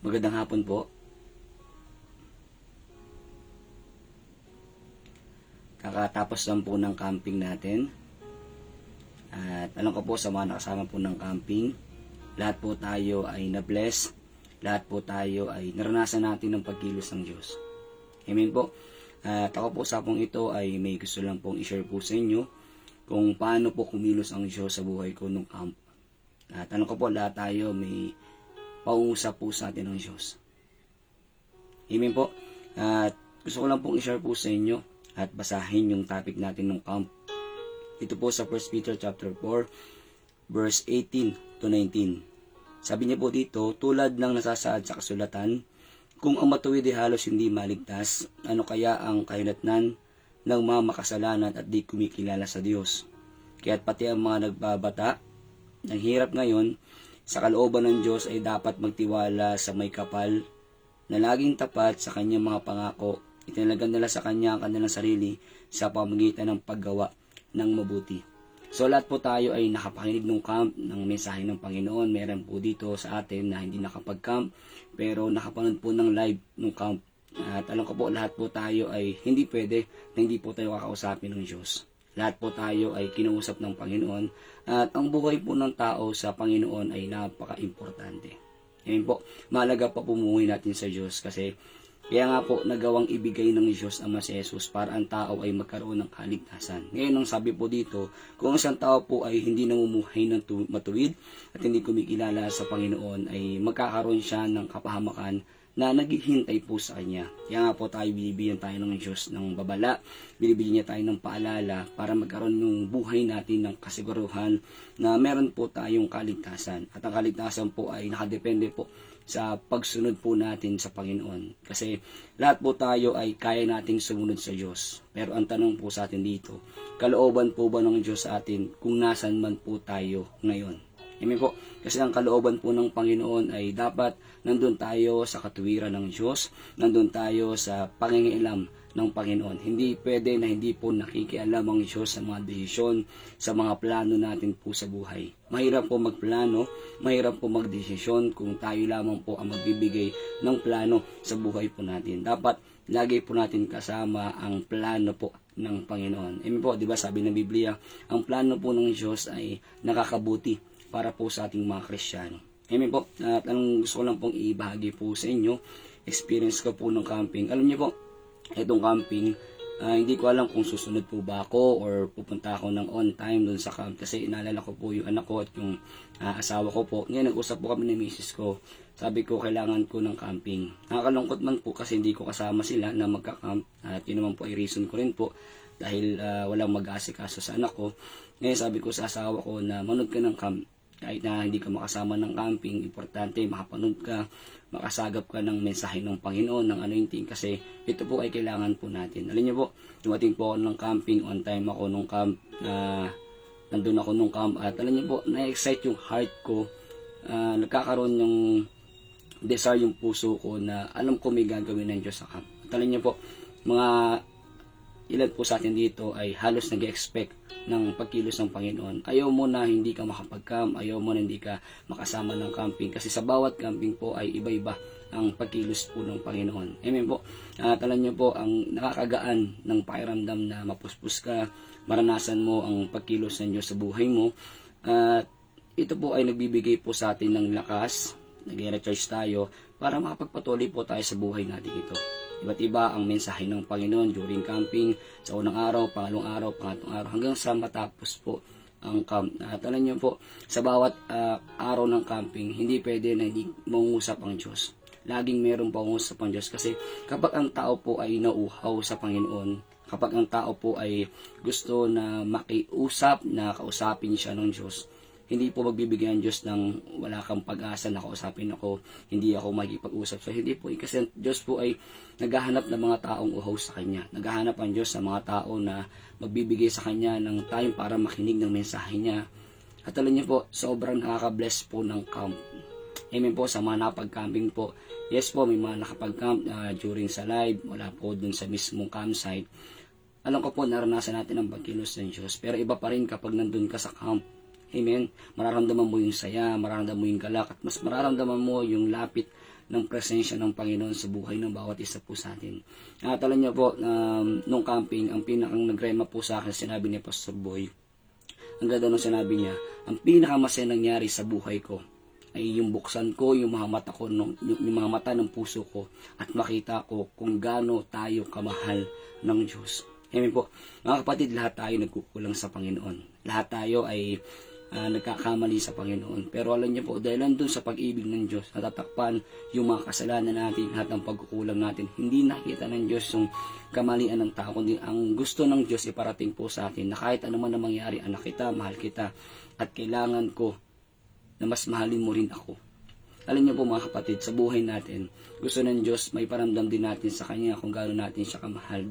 Magandang hapon po. Kakatapos lang po ng camping natin. At alam ko po sa mga nakasama po ng camping, lahat po tayo ay na-bless. Lahat po tayo ay naranasan natin ng pagkilos ng Diyos. Amen po. At ako po sa pong ito ay may gusto lang pong i-share po sa inyo kung paano po kumilos ang Diyos sa buhay ko nung camp. At alam ko po lahat tayo may paungusap po sa atin ng Diyos. Amen po. At gusto ko lang pong i-share po sa inyo at basahin yung topic natin ng camp. Ito po sa 1 Peter chapter 4 verse 18 to 19. Sabi niya po dito, tulad ng nasasaad sa kasulatan, kung ang matuwid ay halos hindi maligtas, ano kaya ang kahinatnan ng mga makasalanan at di kumikilala sa Diyos? Kaya't pati ang mga nagbabata ng hirap ngayon, sa kalooban ng Diyos ay dapat magtiwala sa may kapal na laging tapat sa kanyang mga pangako. Itinalagan nila sa kanya ang kanilang sarili sa pamamagitan ng paggawa ng mabuti. So lahat po tayo ay nakapakinig ng camp ng mensahe ng Panginoon. Meron po dito sa atin na hindi nakapag-camp pero nakapanood po ng live ng camp. At alam ko po lahat po tayo ay hindi pwede na hindi po tayo kakausapin ng Diyos. Lahat po tayo ay kinausap ng Panginoon at ang buhay po ng tao sa Panginoon ay napaka-importante. Amen po. Mahalaga pa pumuhay natin sa Diyos kasi kaya nga po nagawang ibigay ng Diyos ang si Jesus para ang tao ay magkaroon ng kaligtasan. Ngayon ang sabi po dito, kung isang tao po ay hindi namumuhay ng matuwid at hindi kumikilala sa Panginoon ay magkakaroon siya ng kapahamakan na naghihintay po sa Kanya. Kaya nga po tayo binibigyan tayo ng Diyos ng babala, binibigyan niya tayo ng paalala para magkaroon ng buhay natin ng kasiguruhan na meron po tayong kaligtasan. At ang kaligtasan po ay nakadepende po sa pagsunod po natin sa Panginoon. Kasi lahat po tayo ay kaya nating sumunod sa Diyos. Pero ang tanong po sa atin dito, kalooban po ba ng Diyos sa atin kung nasan man po tayo ngayon? Amen po. Kasi ang kalooban po ng Panginoon ay dapat nandun tayo sa katuwiran ng Diyos, nandun tayo sa pangingailam ng Panginoon. Hindi pwede na hindi po nakikialam ang Diyos sa mga desisyon, sa mga plano natin po sa buhay. Mahirap po magplano, mahirap po magdesisyon kung tayo lamang po ang magbibigay ng plano sa buhay po natin. Dapat lagi po natin kasama ang plano po ng Panginoon. Amen po, di ba sabi ng Biblia, ang plano po ng Diyos ay nakakabuti para po sa ating mga Kristiyano. Amen po. At anong gusto ko lang pong ibahagi po sa inyo, experience ko po ng camping. Alam niyo po, itong camping, hindi ko alam kung susunod po ba ako or pupunta ako ng on time doon sa camp kasi inaalala ko po yung anak ko at yung asawa ko po. Ngayon nag-usap po kami ng misis ko. Sabi ko kailangan ko ng camping. Nakakalungkot man po kasi hindi ko kasama sila na magka-camp at yun naman po ay reason ko rin po dahil walang mag-aasikaso sa anak ko. Ngayon sabi ko sa asawa ko na manood ka ng camp. Kahit na hindi ka makasama ng camping, importante makapanood ka, makasagap ka ng mensahe ng Panginoon, ng anointing kasi ito po ay kailangan po natin. Alam niyo po, dumating po ako ng camping, on time ako nung camp, nandun ako nung camp at alam niyo po, na-excite yung heart ko, nagkakaroon yung desire yung puso ko na alam ko may gagawin ng Diyos sa camp. At alam niyo po, mga ilan po sa atin dito ay halos nag-expect ng pagkilos ng Panginoon. Ayaw mo na hindi ka makapag-camp, ayaw mo na hindi ka makasama ng camping kasi sa bawat camping po ay iba-iba ang pagkilos po ng Panginoon. Amen po. At alam niyo po, ang nakakagaan ng pakiramdam na mapuspos ka, maranasan mo ang pagkilos ng Diyos sa buhay mo. At ito po ay nagbibigay po sa atin ng lakas, nag-recharge tayo para makapagpatuloy po tayo sa buhay natin ito. Iba't iba ang mensahe ng Panginoon during camping, sa unang araw, pangalawang araw, pangatlong araw, hanggang sa matapos po ang camp. At alam niyo po, sa bawat araw ng camping, hindi pwede na hindi mangusap ang Diyos. Laging mayroong pangusap ang Diyos kasi kapag ang tao po ay nauhaw sa Panginoon, kapag ang tao po ay gusto na makiusap, na kausapin siya ng Diyos, hindi po magbibigay ang Diyos ng wala kang pag-asa na kausapin ako, hindi ako makikipag-usap. So hindi po, kasi Diyos po ay naghahanap ng mga taong uhaw sa Kanya. Naghahanap ang Diyos sa mga tao na magbibigay sa Kanya ng time para makinig ng mensahe Niya. At alam niyo po, sobrang nakaka-bless po ng camp. Amen po sa mga napag-camping po. Yes po, may mga nakapag-camp during sa live, wala po dun sa mismong campsite. Alam ko po, naranasan natin ang pagkilos ng Diyos. Pero iba pa rin kapag nandun ka sa camp. Amen? Mararamdaman mo yung saya, mararamdaman mo yung galak, at mas mararamdaman mo yung lapit ng presensya ng Panginoon sa buhay ng bawat isa po sa atin. At alam niyo po, nung camping, ang pinakang nagrema po sa akin, sinabi ni Pastor Boy, ang ganda nung sinabi niya, ang pinakamasaya nangyari sa buhay ko ay yung buksan ko yung mga mata ko, yung mga mata ng puso ko, at makita ko kung gaano tayo kamahal ng Diyos. Amen po. Mga kapatid, lahat tayo nagkukulang sa Panginoon. Lahat tayo ay nagkakamali sa Panginoon. Pero alam niyo po, dahil nandun sa pag-ibig ng Diyos, natatakpan yung mga kasalanan natin, lahat ng pagkukulang natin. Hindi nakita ng Diyos yung kamalian ng tao, kundi ang gusto ng Diyos iparating po sa atin na kahit ano man na mangyari, anak kita, mahal kita, at kailangan ko na mas mahalin mo rin ako. Alam niyo po mga kapatid, sa buhay natin, gusto ng Diyos may paramdam din natin sa Kanya kung gaano natin siya kamahal.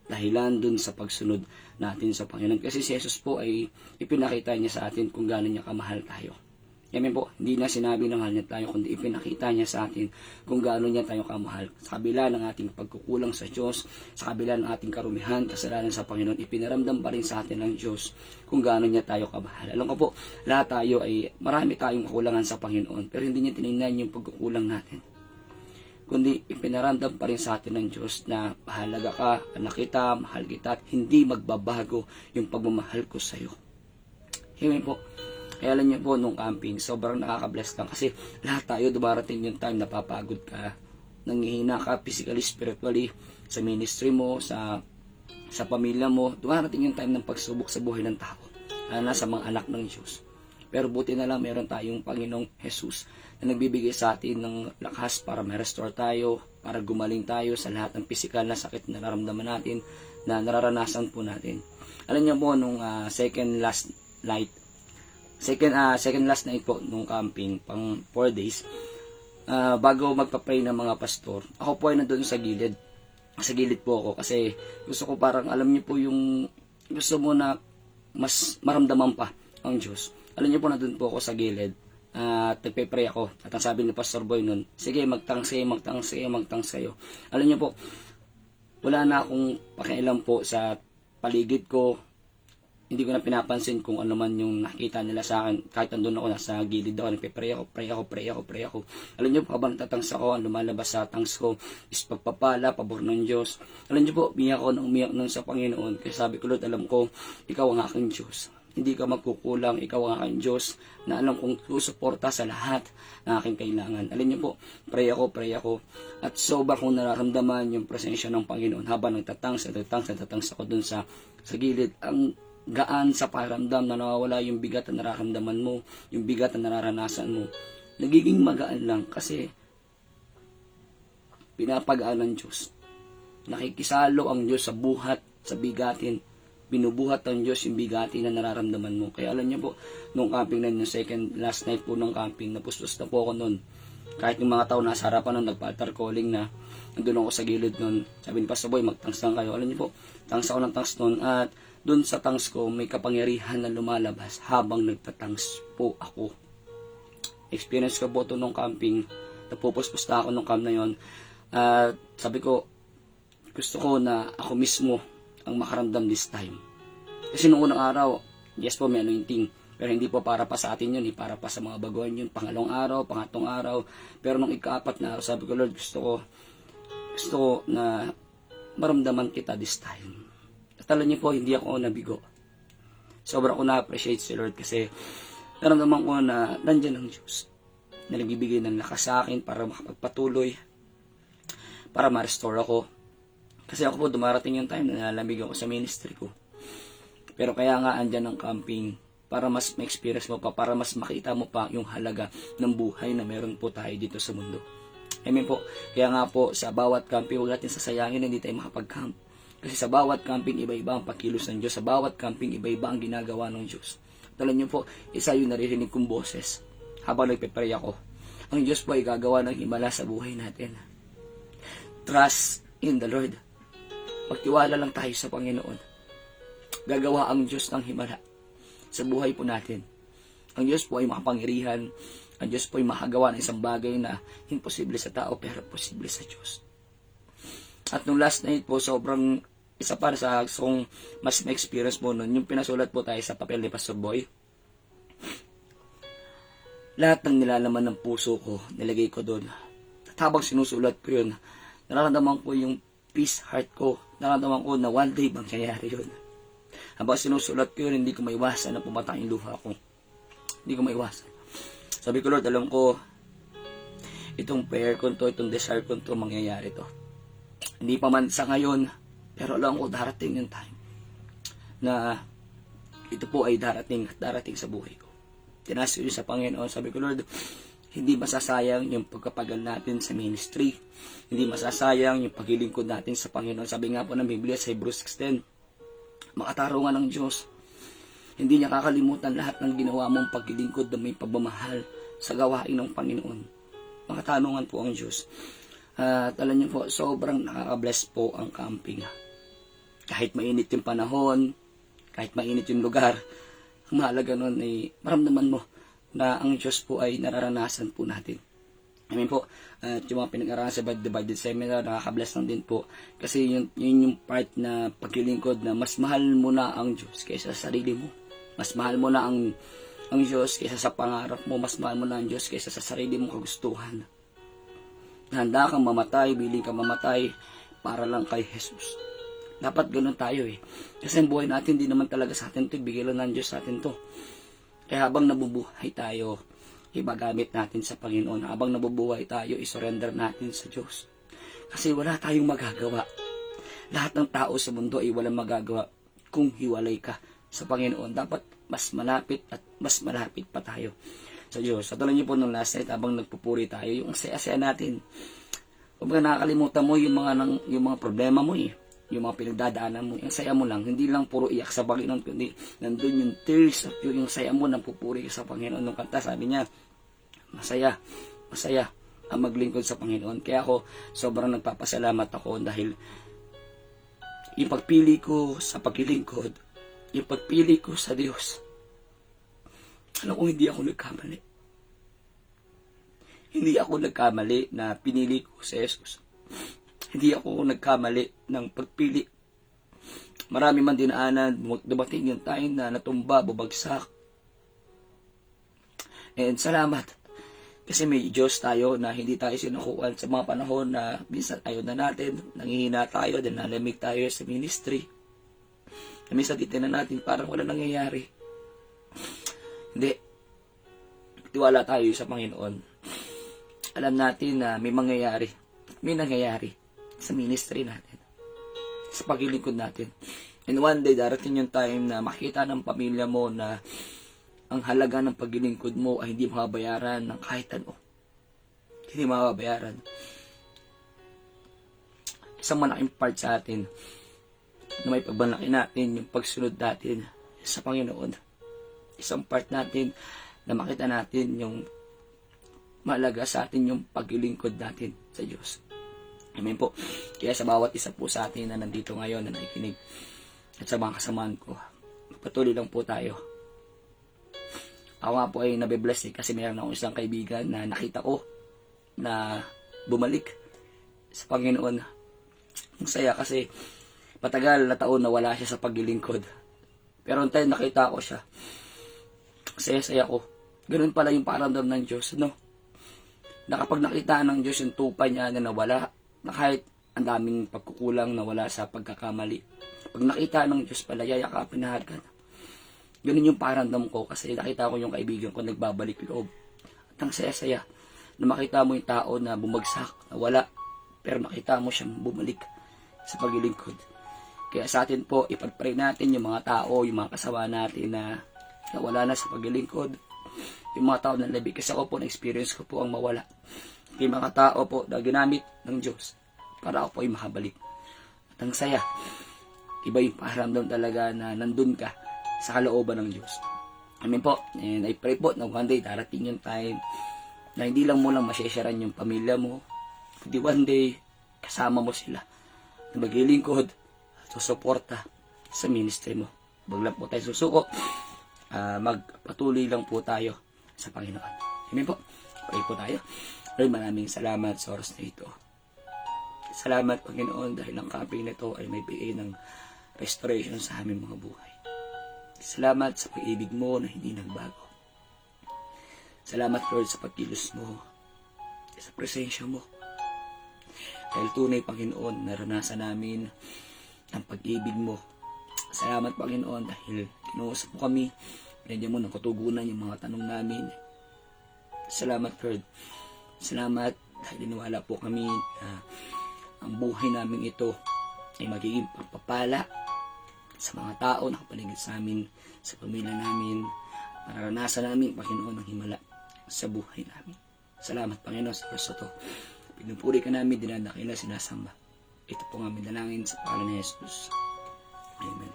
Dahilan dun sa pagsunod natin sa Panginoon. Kasi si Jesus po ay ipinakita niya sa atin kung gaano niya kamahal tayo. Amen po, hindi na sinabi na mahal niya tayo, kundi ipinakita niya sa atin kung gaano niya tayo kamahal. Sa kabila ng ating pagkukulang sa Diyos, sa kabila ng ating karumihan, kasalanan sa Panginoon, ipinaramdam pa rin sa atin ng Diyos kung gaano niya tayo kamahal. Alam ko po, lahat tayo ay marami tayong kakulangan sa Panginoon, pero hindi niya tinignan yung pagkukulang natin, kundi ipinaramdam pa rin sa atin ng Diyos na mahalaga ka, anak kita, mahal kita, at hindi magbabago yung pagmamahal ko sa iyo. Amen po. Kaya alam niyo po, nung camping, sobrang nakaka-bless lang kasi lahat tayo dumarating yung time napapagod ka, nangihina ka physically, spiritually, sa ministry mo, sa pamilya mo, dumarating yung time ng pagsubok sa buhay ng tao, sa mga anak ng Diyos. Pero buti na lang meron tayong Panginoong Jesus na nagbibigay sa atin ng lakas para ma-restore tayo, para gumaling tayo sa lahat ng physical na sakit na nararamdaman natin, na nararanasan po natin. Alam niyo po, nung second last night po nung camping, pang 4 days, bago magpa-pray ng mga pastor, ako po ay nandun sa gilid. Sa gilid po ako kasi gusto ko parang, alam niyo po yung gusto mo na mas maramdaman pa ang Diyos. Alam niyo po, nandun po ako sa gilid at nagpe-pray ako. At ang sabi ni Pastor Boy nun, sige, magtangs kayo. Alam niyo po, wala na akong pakialam po sa paligid ko. Hindi ko na pinapansin kung ano man yung nakita nila sa akin. Kahit nandun ako, nasa gilid ako, nagpe-pray ako. Alam niyo po, habang tatangs ako, ang lumalabas sa tangs ko is pagpapala, pabor ng Diyos. Alam niyo po, umiyak nun sa Panginoon. Kasi sabi ko, Lord, alam ko, ikaw ang aking Diyos. Hindi ka magkukulang, ikaw ang aking Diyos na alam kong susuporta sa lahat na aking kailangan. Alam niyo po, pray ako. At sobra kong nararamdaman yung presensya ng Panginoon habang nagtatangs ako dun sa gilid. Ang gaan sa pakiramdam na nawawala yung bigat na nararamdaman mo, yung bigat na nararanasan mo. Nagiging magaan lang kasi pinapagaan ng Diyos. Nakikisalo ang Diyos sa buhat, sa bigatin. Binubuhat ng Diyos yung bigatin na nararamdaman mo. Kaya alam niyo po, nung camping na yung second last night po ng camping, napustos na po ako nun. Kahit yung mga tao nasa harapan nun, nagpa-altar calling na, nandun ako sa gilid nun. Sabi ni Pastor Boy, magtangs lang kayo. Alam niyo po, tangs ako ng tangs nun. At dun sa tangs ko, may kapangyarihan na lumalabas habang nagtatangs po ako. Experience ko po ito nung camping. Napupuspos na ako nung camp na yon. At sabi ko, gusto ko na ako mismo ang makaramdam this time. Kasi noong unang araw, yes po, may anointing. Pero hindi po para pa sa atin yun, para pa sa mga baguhan yun. Pangalawang araw, pangatlong araw. Pero nung ika-4 na araw, sabi ko, Lord, gusto ko na maramdaman kita this time. At alam niyo po, hindi ako nabigo. Sobra ko na-appreciate si Lord kasi naramdaman ko na nandiyan ang Diyos na nagbibigay ng lakas sa akin para makapagpatuloy, para ma-restore ako. Kasi ako po, dumarating yung time na nalamig ako sa ministry ko. Pero kaya nga andyan ang camping para mas ma-experience mo pa, para mas makita mo pa yung halaga ng buhay na meron po tayo dito sa mundo. Amen po. Kaya nga po, sa bawat camping, huwag natin sasayangin na hindi tayo makapag-camp. Kasi sa bawat camping, iba-iba ang pakilos ng Diyos. Sa bawat camping, iba-iba ang ginagawa ng Diyos. At alam niyo po, isa yung naririnig kong boses habang nagpe-pray ako. Ang Diyos po ay gagawa ng himala sa buhay natin. Trust in the Lord. Magtiwala lang tayo sa Panginoon. Gagawa ang Diyos ng himala sa buhay po natin. Ang Diyos po ay makapangyarihan. Ang Diyos po ay makagawa ng isang bagay na imposible sa tao pero posible sa Diyos. At nung last night po, sobrang isa para sa kung mas ma-experience mo nun, yung pinasulat po tayo sa papel ni Pastor Boy. lahat ng nilalaman ng puso ko, nilagay ko doon. At habang sinusulat ko yun, nararamdaman ko yung peace heart ko. Nararamdaman ko na one day mangyayari yun. Habang sinusulat ko yun, hindi ko maiwasan na pumatay yung luha ko. Hindi ko maiwasan. Sabi ko, Lord, alam ko, itong prayer ko to, itong desire ko to, mangyayari to. Hindi pa man sa ngayon, pero alam ko, darating yung time na ito po ay darating sa buhay ko. Tinaas ko yun sa Panginoon. Sabi ko, Lord, hindi masasayang yung pagkapagal natin sa ministry. Hindi masasayang yung paglilingkod natin sa Panginoon. Sabi nga po ng Biblia sa Hebrews 6:10, makatarungan ng Diyos. Hindi niya kakalimutan lahat ng ginawa mong paglilingkod na may pagmamahal sa gawain ng Panginoon. Makatarungan po ang Diyos. At alam niyo po, sobrang nakaka-bless po ang camping. Kahit mainit yung panahon, kahit mainit yung lugar, ang mahalaga nun ay maramdaman mo na ang Diyos po ay nararanasan po natin. Amen po. At yung mga pinag-aralan sa Divided Seminar, nakaka-bless lang din po. Kasi yun yung part na paglilingkod na mas mahal mo na ang Diyos kaysa sa sarili mo. Mas mahal mo na ang Diyos kaysa sa pangarap mo. Mas mahal mo na ang Diyos kaysa sa sarili mong kagustuhan. Handa kang mamatay, biling kang mamatay para lang kay Jesus. Dapat ganun tayo eh. Kasi ang buhay natin, di naman talaga sa atin ito. Bigay lang ng Diyos sa atin to. Kaya habang nabubuhay tayo, ibagamit natin sa Panginoon. Habang nabubuhay tayo, isurrender natin sa Diyos. Kasi wala tayong magagawa. Lahat ng tao sa mundo ay walang magagawa kung hiwalay ka sa Panginoon. Dapat mas malapit at mas malapit pa tayo sa Diyos. Sa tulad niyo po nung last night, habang nagpupuri tayo, yung saya-saya natin. Kung nakakalimutan mo yung mga problema mo eh. Yung mga pinagdadaanan mo, yung saya mo lang, hindi lang puro iyak sa Panginoon, kundi nandun yung tears of you, yung saya mo, napupuri sa Panginoon. Nung kanta, sabi niya, masaya ang maglingkod sa Panginoon. Kaya ako, sobrang nagpapasalamat ako dahil yung pagpili ko sa paglilingkod, yung pagpili ko sa Diyos, alam ko hindi ako nagkamali. Hindi ako nagkamali na pinili ko si Jesus. Hindi ako nagkamali ng pagpili. Marami man dinaanan, dumating yung time na natumba, bubagsak. And salamat. Kasi may Diyos tayo na hindi tayo sinukuan sa mga panahon na minsan ayaw na natin, nanghihina tayo, nalamig tayo sa ministry. Na minsan titignan natin parang wala nangyayari. Hindi. Tiwala tayo sa Panginoon. Alam natin na may mangyayari. May nangyayari sa ministry natin, sa paglilingkod natin. And one day, darating yung time na makita ng pamilya mo na ang halaga ng paglilingkod mo ay hindi mababayaran ng kahit ano. Hindi mababayaran. Isang malaking part sa atin na may pagbalaki natin yung pagsunod natin sa Panginoon. Isang part natin na makita natin yung mahalaga sa atin yung paglilingkod natin sa Diyos. Amen po. Kaya sa bawat isa po sa atin na nandito ngayon na nakikinig at sa mga kasamaan ko, patuloy lang po tayo. Ako nga po ay nabibless kasi mayroon akong isang kaibigan na nakita ko na bumalik sa Panginoon. Ang saya kasi matagal na taon na wala siya sa paglilingkod. Pero ang time nakita ko siya, saya-saya ko. Ganun pala yung paramdam ng Diyos, no? Na kapag nakita ng Diyos yung tupa niya na nawala, na kahit ang daming pagkukulang na wala sa pagkakamali, pag nakita ng Diyos pala, yayakapin na agad. Ganun yung paramdam ko kasi nakita ko yung kaibigan ko nagbabalik loob. At ang saya-saya na makita mo yung tao na bumagsak, na wala, pero nakita mo siyang bumalik sa paglilingkod. Kaya sa atin po, ipag-pray natin yung mga tao, yung mga kasama natin na wala na sa paglilingkod. Yung mga tao na labi. Kasi ako po, na-experience ko po ang mawala. Yung mga tao po na ginamit ng Diyos para ako po ay makabalik. At ang saya, iba yung pakiramdam talaga na nandun ka sa kalooban ng Diyos. Amen po. And I pray po na one day darating yung time na hindi lang mo lang masyesyaran yung pamilya mo, kundi one day kasama mo sila na maglilingkod at susuporta sa ministry mo. Huwag lang po tayo susuko. Magpatuloy lang po tayo sa Panginoon. Amen po. Pray po tayo. Lord, maraming salamat sa oras na ito. Salamat, Panginoon, dahil ang camping na ito ay may bigay ng restoration sa aming mga buhay. Salamat sa pag-ibig mo na hindi nagbago. Salamat Lord sa pagkilos mo, sa presensya mo. Dahil tunay Panginoon, naranasan namin ang pag-ibig mo. Salamat Panginoon dahil kinuusap mo kami, pinagyan mo ng katugunan yung mga tanong namin. Salamat Lord. Salamat dahil iniwala po kami na ang buhay namin ito ay magiging pagpapala sa mga tao na kapaligid sa amin, sa pamilya namin. Mararanasan namin, Panginoon, ang himala sa buhay namin. Salamat, Panginoon, sa oras to. Pinupuri ka namin, dinadakila, sinasamba. Ito po ang aming dalangin sa pangalan ni Jesus. Amen.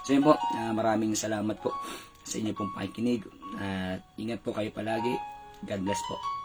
So yun po, maraming salamat po sa inyo pong pakikinig. At ingat po kayo palagi. God bless po.